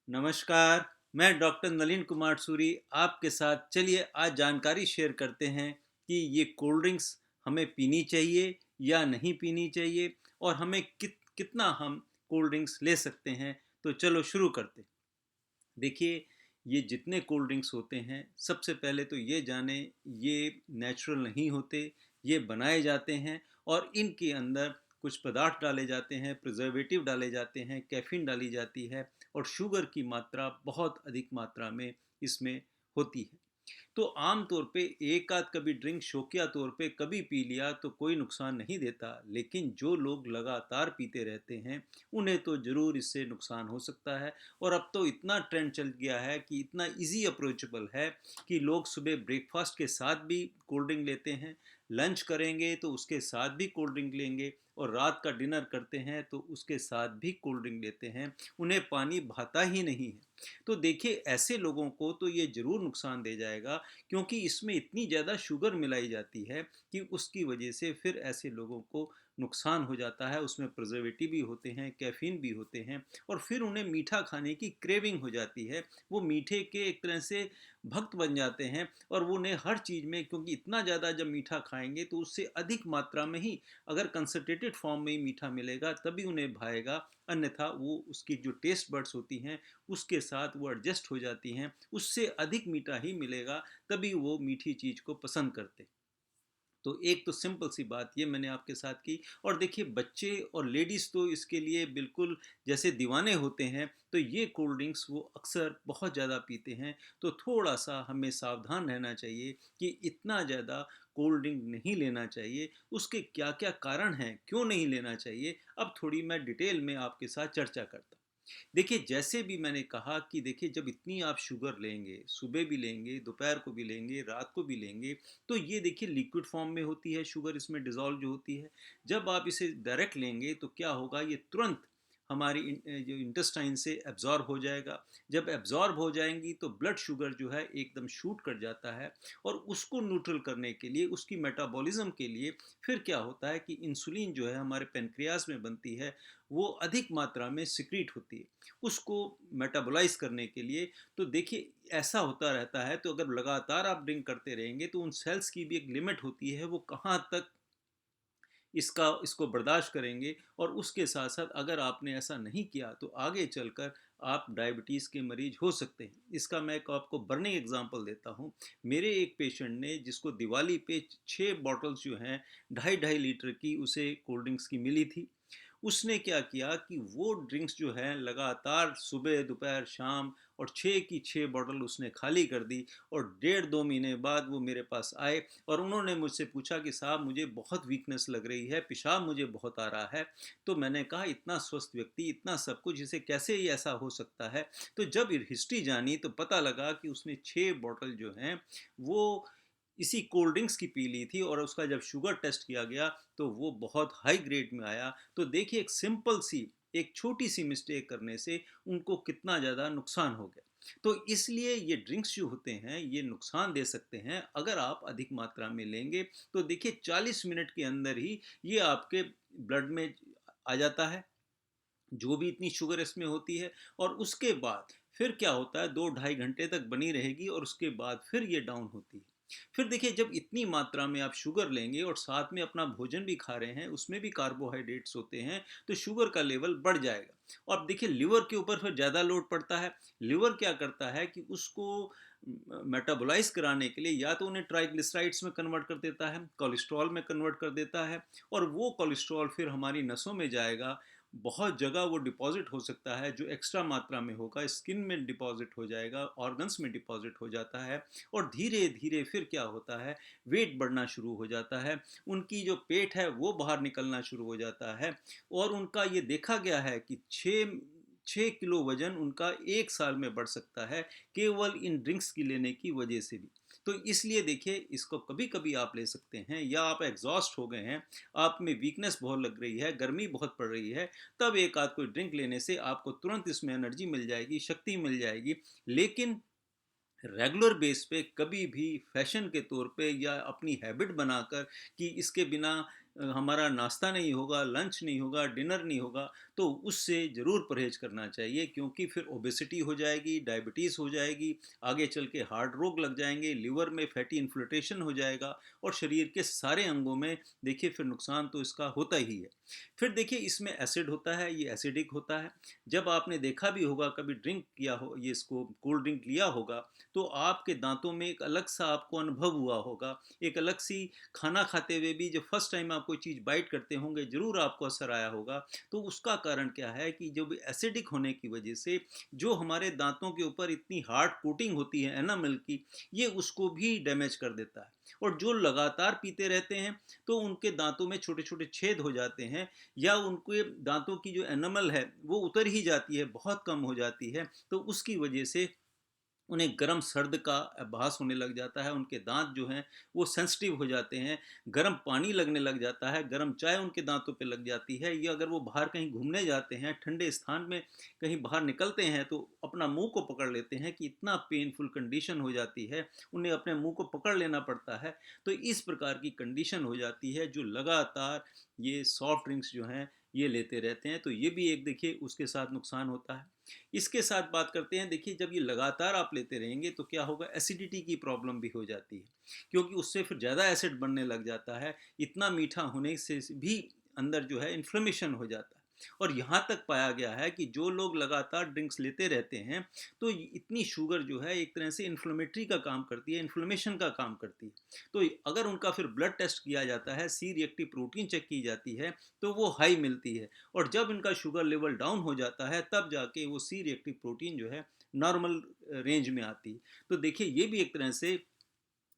नमस्कार। मैं डॉक्टर नलिन कुमार सूरी आपके साथ चलिए आज जानकारी शेयर करते हैं कि ये कोल्ड ड्रिंक्स हमें पीनी चाहिए या नहीं पीनी चाहिए और हमें कितना हम कोल्ड ड्रिंक्स ले सकते हैं। तो चलो शुरू करते हैं। देखिए, ये जितने कोल्ड ड्रिंक्स होते हैं सबसे पहले तो ये जाने ये नेचुरल नहीं होते। ये बनाए जाते हैं और इनके अंदर कुछ पदार्थ डाले जाते हैं, प्रिजर्वेटिव डाले जाते हैं, कैफीन डाली जाती है और शुगर की मात्रा बहुत अधिक मात्रा में इसमें होती है। तो आम तौर पे एक आध कभी ड्रिंक शौकिया तौर पे कभी पी लिया तो कोई नुकसान नहीं देता, लेकिन जो लोग लगातार पीते रहते हैं उन्हें तो ज़रूर इससे नुकसान हो सकता है। और अब तो इतना ट्रेंड चल गया है कि इतना इजी अप्रोचेबल है कि लोग सुबह ब्रेकफास्ट के साथ भी कोल्ड ड्रिंक लेते हैं, लंच करेंगे तो उसके साथ भी कोल्ड ड्रिंक लेंगे और रात का डिनर करते हैं तो उसके साथ भी कोल्ड ड्रिंक लेते हैं। उन्हें पानी भाता ही नहीं है। तो देखिए, ऐसे लोगों को तो ये ज़रूर नुकसान दे जाएगा, क्योंकि इसमें इतनी ज़्यादा शुगर मिलाई जाती है कि उसकी वजह से फिर ऐसे लोगों को नुकसान हो जाता है। उसमें प्रिजर्वेटिव भी होते हैं, कैफीन भी होते हैं और फिर उन्हें मीठा खाने की क्रेविंग हो जाती है। वो मीठे के एक तरह से भक्त बन जाते हैं और वो उन्हें हर चीज़ में, क्योंकि इतना ज़्यादा जब मीठा खाएंगे तो उससे अधिक मात्रा में ही अगर कंसनट्रेटेड फॉर्म में ही मीठा मिलेगा तभी उन्हें भाएगा, अन्यथा वो उसकी जो टेस्ट बड्स होती हैं उसके साथ वो एडजस्ट हो जाती हैं, उससे अधिक मीठा ही मिलेगा तभी वो मीठी चीज़ को पसंद करते। तो एक तो सिंपल सी बात ये मैंने आपके साथ की। और देखिए, बच्चे और लेडीज़ तो इसके लिए बिल्कुल जैसे दीवाने होते हैं, तो ये कोल्ड ड्रिंक्स वो अक्सर बहुत ज़्यादा पीते हैं। तो थोड़ा सा हमें सावधान रहना चाहिए कि इतना ज़्यादा कोल्ड ड्रिंक नहीं लेना चाहिए। उसके क्या क्या कारण हैं, क्यों नहीं लेना चाहिए, अब थोड़ी मैं डिटेल में आपके साथ चर्चा करता हूँ। देखिए, जैसे भी मैंने कहा कि देखिए, जब इतनी आप शुगर लेंगे, सुबह भी लेंगे, दोपहर को भी लेंगे, रात को भी लेंगे, तो ये देखिए लिक्विड फॉर्म में होती है शुगर, इसमें डिज़ोल्व जो होती है। जब आप इसे डायरेक्ट लेंगे तो क्या होगा, ये तुरंत हमारी जो इंटेस्टाइन से एब्जॉर्ब हो जाएगा। जब एब्जॉर्ब हो जाएंगी तो ब्लड शुगर जो है एकदम शूट कर जाता है और उसको न्यूट्रल करने के लिए, उसकी मेटाबॉलिज्म के लिए फिर क्या होता है कि इंसुलिन जो है हमारे पेनक्रियास में बनती है, वो अधिक मात्रा में सिक्रीट होती है उसको मेटाबोलाइज करने के लिए। तो देखिए, ऐसा होता रहता है। तो अगर लगातार आप ड्रिंक करते रहेंगे तो उन सेल्स की भी एक लिमिट होती है, वो कहाँ तक इसको बर्दाश्त करेंगे। और उसके साथ साथ अगर आपने ऐसा नहीं किया तो आगे चलकर आप डायबिटीज़ के मरीज हो सकते हैं। इसका मैं एक आपको बर्निंग एग्जांपल देता हूँ। मेरे एक पेशेंट ने, जिसको दिवाली पे 6 बॉटल्स जो हैं 2.5-2.5 लीटर की उसे कोल्ड ड्रिंक्स की मिली थी, उसने क्या किया कि वो ड्रिंक्स जो है लगातार सुबह दोपहर शाम और 6 की 6 बॉटल उसने खाली कर दी। और 1.5-2 महीने बाद वो मेरे पास आए और उन्होंने मुझसे पूछा कि साहब, मुझे बहुत वीकनेस लग रही है, पेशाब मुझे बहुत आ रहा है। तो मैंने कहा, इतना स्वस्थ व्यक्ति, इतना सब कुछ, इसे कैसे ही ऐसा हो सकता है। तो जब हिस्ट्री जानी तो पता लगा कि उसने 6 बॉटल जो हैं वो इसी कोल्ड ड्रिंक्स की पी ली थी और उसका जब शुगर टेस्ट किया गया तो वो बहुत हाई ग्रेड में आया। तो देखिए, एक सिंपल सी, एक छोटी सी मिस्टेक करने से उनको कितना ज़्यादा नुकसान हो गया। तो इसलिए ये ड्रिंक्स जो होते हैं ये नुकसान दे सकते हैं अगर आप अधिक मात्रा में लेंगे। तो देखिए, 40 मिनट के अंदर ही ये आपके ब्लड में आ जाता है, जो भी इतनी शुगर इसमें होती है। और उसके बाद फिर क्या होता है, 2-2.5 घंटे तक बनी रहेगी और उसके बाद फिर ये डाउन होती है। फिर देखिए, जब इतनी मात्रा में आप शुगर लेंगे और साथ में अपना भोजन भी खा रहे हैं, उसमें भी कार्बोहाइड्रेट्स होते हैं, तो शुगर का लेवल बढ़ जाएगा। और अब देखिए, लिवर के ऊपर फिर ज़्यादा लोड पड़ता है। लिवर क्या करता है कि उसको मेटाबोलाइज कराने के लिए या तो उन्हें ट्राइग्लिसराइड्स में कन्वर्ट कर देता है, कोलेस्ट्रॉल में कन्वर्ट कर देता है। और वो कोलेस्ट्रॉल फिर हमारी नसों में जाएगा, बहुत जगह वो डिपॉजिट हो सकता है, जो एक्स्ट्रा मात्रा में होगा स्किन में डिपॉजिट हो जाएगा, ऑर्गन्स में डिपॉजिट हो जाता है। और धीरे धीरे फिर क्या होता है, वेट बढ़ना शुरू हो जाता है, उनकी जो पेट है वो बाहर निकलना शुरू हो जाता है। और उनका ये देखा गया है कि 6 किलो वजन उनका 1 साल में बढ़ सकता है, केवल इन ड्रिंक्स की लेने की वजह से भी। तो इसलिए देखिए, इसको कभी कभी आप ले सकते हैं, या आप एग्जॉस्ट हो गए हैं, आप में वीकनेस बहुत लग रही है, गर्मी बहुत पड़ रही है, तब एक आध कोई ड्रिंक लेने से आपको तुरंत इसमें एनर्जी मिल जाएगी, शक्ति मिल जाएगी। लेकिन रेगुलर बेस पे कभी भी फैशन के तौर पे या अपनी हैबिट बनाकर कि इसके बिना हमारा नाश्ता नहीं होगा, लंच नहीं होगा, डिनर नहीं होगा, तो उससे ज़रूर परहेज करना चाहिए, क्योंकि फिर ओबेसिटी हो जाएगी, डायबिटीज़ हो जाएगी, आगे चल के हार्ट रोग लग जाएंगे, लिवर में फैटी इन्फ्लेटेशन हो जाएगा और शरीर के सारे अंगों में देखिए फिर नुकसान तो इसका होता ही है। फिर देखिए इसमें एसिड होता है, ये एसिडिक होता है। जब आपने देखा भी होगा, कभी ड्रिंक किया हो, ये इसको कोल्ड ड्रिंक लिया होगा, तो आपके दांतों में एक अलग सा आपको अनुभव हुआ होगा, एक अलग सी, खाना खाते हुए भी जब फर्स्ट टाइम आप कोई चीज़ बाइट करते होंगे ज़रूर आपको असर आया होगा। तो उसका कारण क्या है कि जो भी एसिडिक होने की वजह से जो हमारे दांतों के ऊपर इतनी हार्ड कोटिंग होती है एनामल की, ये उसको भी डैमेज कर देता है। और जो लगातार पीते रहते हैं तो उनके दांतों में छोटे छोटे छेद हो जाते हैं, या उनके दांतों की जो एनामल है वो उतर ही जाती है, बहुत कम हो जाती है, तो उसकी वजह से उन्हें गर्म सर्द का आभास होने लग जाता है, उनके दांत जो हैं वो सेंसिटिव हो जाते हैं, गर्म पानी लगने लग जाता है, गर्म चाय उनके दांतों पे लग जाती है, या अगर वो बाहर कहीं घूमने जाते हैं, ठंडे स्थान में कहीं बाहर निकलते हैं तो अपना मुंह को पकड़ लेते हैं कि इतना पेनफुल कंडीशन हो जाती है, उन्हें अपने मुंह को पकड़ लेना पड़ता है। तो इस प्रकार की कंडीशन हो जाती है जो लगातार ये सॉफ्ट ड्रिंक्स जो हैं ये लेते रहते हैं, तो ये भी एक देखिए उसके साथ नुकसान होता है। इसके साथ बात करते हैं, देखिए जब ये लगातार आप लेते रहेंगे तो क्या होगा, एसिडिटी की प्रॉब्लम भी हो जाती है, क्योंकि उससे फिर ज़्यादा एसिड बनने लग जाता है, इतना मीठा होने से भी अंदर जो है इन्फ्लेमेशन हो जाता है। और यहाँ तक पाया गया है कि जो लोग लगातार ड्रिंक्स लेते रहते हैं तो इतनी शुगर जो है एक तरह से इन्फ्लेमेटरी का काम करती है, इन्फ्लेमेशन का काम करती है। तो अगर उनका फिर ब्लड टेस्ट किया जाता है, सी रिएक्टिव प्रोटीन चेक की जाती है, तो वो हाई मिलती है। और जब इनका शुगर लेवल डाउन हो जाता है तब जाके वो सी रिएक्टिव प्रोटीन जो है नॉर्मल रेंज में आती है। तो देखिए ये भी एक तरह से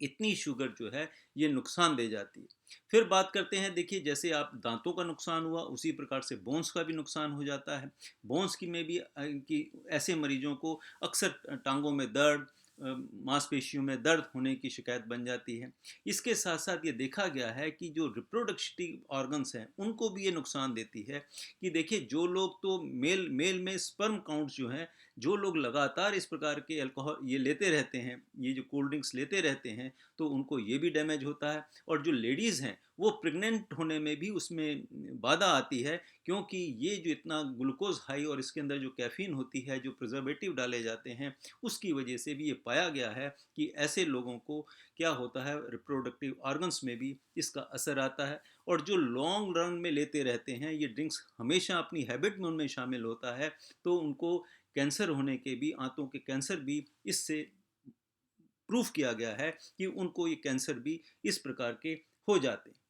इतनी शुगर जो है ये नुकसान दे जाती है। फिर बात करते हैं, देखिए जैसे आप दांतों का नुकसान हुआ उसी प्रकार से बोन्स का भी नुकसान हो जाता है। बोन्स की में भी कि ऐसे मरीजों को अक्सर टांगों में दर्द, मांसपेशियों में दर्द होने की शिकायत बन जाती है। इसके साथ साथ ये देखा गया है कि जो रिप्रोडक्टिव ऑर्गन्स हैं उनको भी ये नुकसान देती है। कि देखिए जो लोग तो मेल मेल में स्पर्म काउंट जो हैं, जो लोग लगातार इस प्रकार के अल्कोहल ये लेते रहते हैं, ये जो कोल्ड ड्रिंक्स लेते रहते हैं, तो उनको ये भी डैमेज होता है। और जो लेडीज़ हैं वो प्रेग्नेंट होने में भी उसमें बाधा आती है, क्योंकि ये जो इतना ग्लूकोज हाई और इसके अंदर जो कैफीन होती है, जो प्रिजर्वेटिव डाले जाते हैं, उसकी वजह से भी ये पाया गया है कि ऐसे लोगों को क्या होता है, रिप्रोडक्टिव ऑर्गन्स में भी इसका असर आता है। और जो लॉन्ग रन में लेते रहते हैं ये ड्रिंक्स, हमेशा अपनी हैबिट में उनमें शामिल होता है, तो उनको कैंसर होने के भी, आंतों के कैंसर भी इससे प्रूफ किया गया है कि उनको ये कैंसर भी इस प्रकार के हो जाते हैं।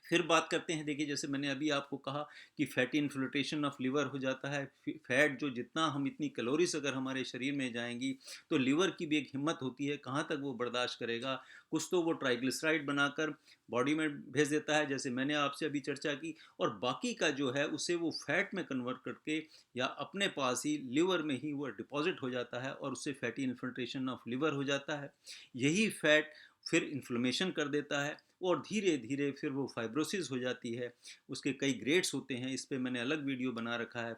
फिर बात करते हैं, देखिए जैसे मैंने अभी आपको कहा कि फैटी इन्फ्लेटेशन ऑफ लिवर हो जाता है। फैट जो जितना हम इतनी कैलोरीज अगर हमारे शरीर में जाएंगी तो लिवर की भी एक हिम्मत होती है, कहाँ तक वो बर्दाश्त करेगा। कुछ तो वो ट्राइग्लिसराइड बनाकर बॉडी में भेज देता है, जैसे मैंने आपसे अभी चर्चा की, और बाकी का जो है उसे वो फैट में कन्वर्ट करके या अपने पास ही लिवर में ही वो डिपॉजिट हो जाता है और उससे फैटी इन्फ्लेटेशन ऑफ लिवर हो जाता है। यही फैट फिर इन्फ्लेमेशन कर देता है और धीरे धीरे फिर वो फाइब्रोसिस हो जाती है। उसके कई ग्रेड्स होते हैं, इस पे मैंने अलग वीडियो बना रखा है,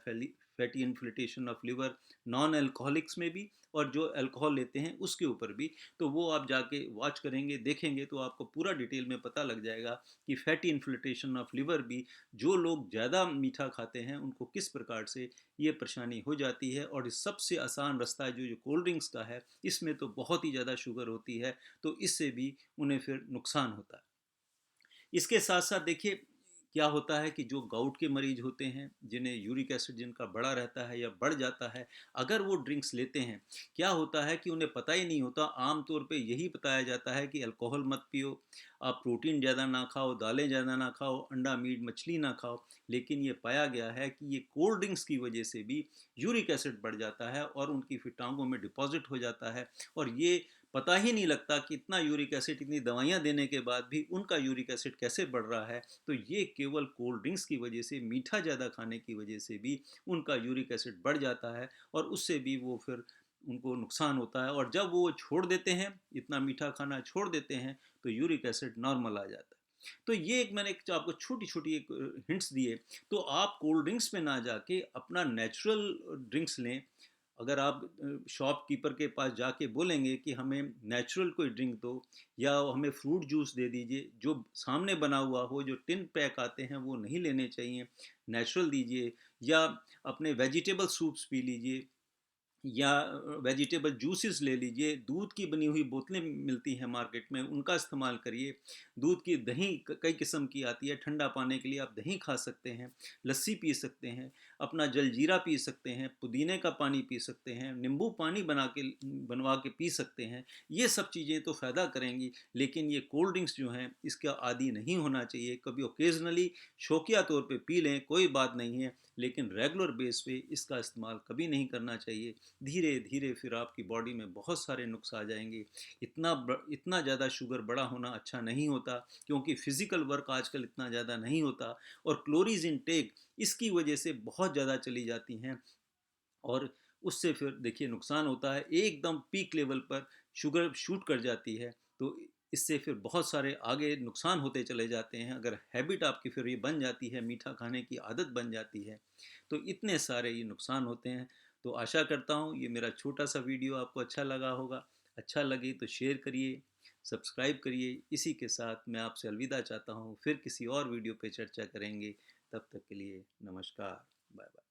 fatty infiltration of liver non alcoholics में भी और जो अल्कोहल लेते हैं उसके ऊपर भी। तो वो आप जाके वॉच करेंगे, देखेंगे तो आपको पूरा डिटेल में पता लग जाएगा कि फैटी इन्फ्लेटेशन ऑफ लिवर भी जो लोग ज़्यादा मीठा खाते हैं उनको किस प्रकार से ये परेशानी हो जाती है। और इस सबसे आसान रास्ता जो जो कोल्ड ड्रिंक्स का है, इसमें तो बहुत ही ज़्यादा शुगर होती है, तो इससे भी उन्हें फिर नुकसान होता है। इसके साथ साथ देखिए क्या होता है कि जो गाउट के मरीज होते हैं, जिन्हें यूरिक एसिड जिनका बढ़ा रहता है या बढ़ जाता है, अगर वो ड्रिंक्स लेते हैं, क्या होता है कि उन्हें पता ही नहीं होता। आमतौर पे यही बताया जाता है कि अल्कोहल मत पियो, आप प्रोटीन ज़्यादा ना खाओ, दालें ज़्यादा ना खाओ, अंडा मीट मछली ना खाओ। लेकिन ये पाया गया है कि ये कोल्ड ड्रिंक्स की वजह से भी यूरिक एसिड बढ़ जाता है और उनकी फिर टांगों में डिपॉजिट हो जाता है। और ये पता ही नहीं लगता कि इतना यूरिक एसिड, इतनी दवाइयाँ देने के बाद भी उनका यूरिक एसिड कैसे बढ़ रहा है। तो ये केवल कोल्ड ड्रिंक्स की वजह से, मीठा ज़्यादा खाने की वजह से भी उनका यूरिक एसिड बढ़ जाता है और उससे भी वो फिर उनको नुकसान होता है। और जब वो छोड़ देते हैं, इतना मीठा खाना छोड़ देते हैं, तो यूरिक एसिड नॉर्मल आ जाता है। तो ये एक मैंने एक आपको छोटी छोटी एक हिंट्स दिए। तो आप कोल्ड ड्रिंक्स में ना जाके अपना नेचुरल ड्रिंक्स लें, अगर आप शॉपकीपर के पास जाके बोलेंगे कि हमें नेचुरल कोई ड्रिंक दो या हमें फ्रूट जूस दे दीजिए, जो सामने बना हुआ हो, जो टिन पैक आते हैं वो नहीं लेने चाहिए, नेचुरल दीजिए, या अपने वेजिटेबल सूप्स पी लीजिए, या वेजिटेबल जूसेस ले लीजिए, दूध की बनी हुई बोतलें मिलती हैं मार्केट में, उनका इस्तेमाल करिए। दूध की दही कई किस्म की आती है, ठंडा पाने के लिए आप दही खा सकते हैं, लस्सी पी सकते हैं, अपना जलजीरा पी सकते हैं, पुदीने का पानी पी सकते हैं, नींबू पानी बनवा के पी सकते हैं। ये सब चीज़ें तो फ़ायदा करेंगी, लेकिन ये कोल्ड ड्रिंक्स जो हैं इसका आदी नहीं होना चाहिए। कभी ओकेजनली शौकिया तौर पे पी लें, कोई बात नहीं है, लेकिन रेगुलर बेस पे इसका इस्तेमाल कभी नहीं करना चाहिए। धीरे धीरे फिर आपकी बॉडी में बहुत सारे नुक्स आ जाएंगे। इतना ज़्यादा शुगर बड़ा होना अच्छा नहीं होता, क्योंकि फिज़िकल वर्क आजकल इतना ज़्यादा नहीं होता, और क्लोरीज इनटेक इसकी वजह से बहुत ज़्यादा चली जाती हैं, और उससे फिर देखिए नुकसान होता है। एकदम पीक लेवल पर शुगर शूट कर जाती है, तो इससे फिर बहुत सारे आगे नुकसान होते चले जाते हैं। अगर हैबिट आपकी फिर ये बन जाती है, मीठा खाने की आदत बन जाती है, तो इतने सारे ये नुकसान होते हैं। तो आशा करता हूँ ये मेरा छोटा सा वीडियो आपको अच्छा लगा होगा। अच्छा लगे तो शेयर करिए, सब्सक्राइब करिए। इसी के साथ मैं आपसे अलविदा चाहता हूँ, फिर किसी और वीडियो पे चर्चा करेंगे। तब तक के लिए नमस्कार, बाय बाय।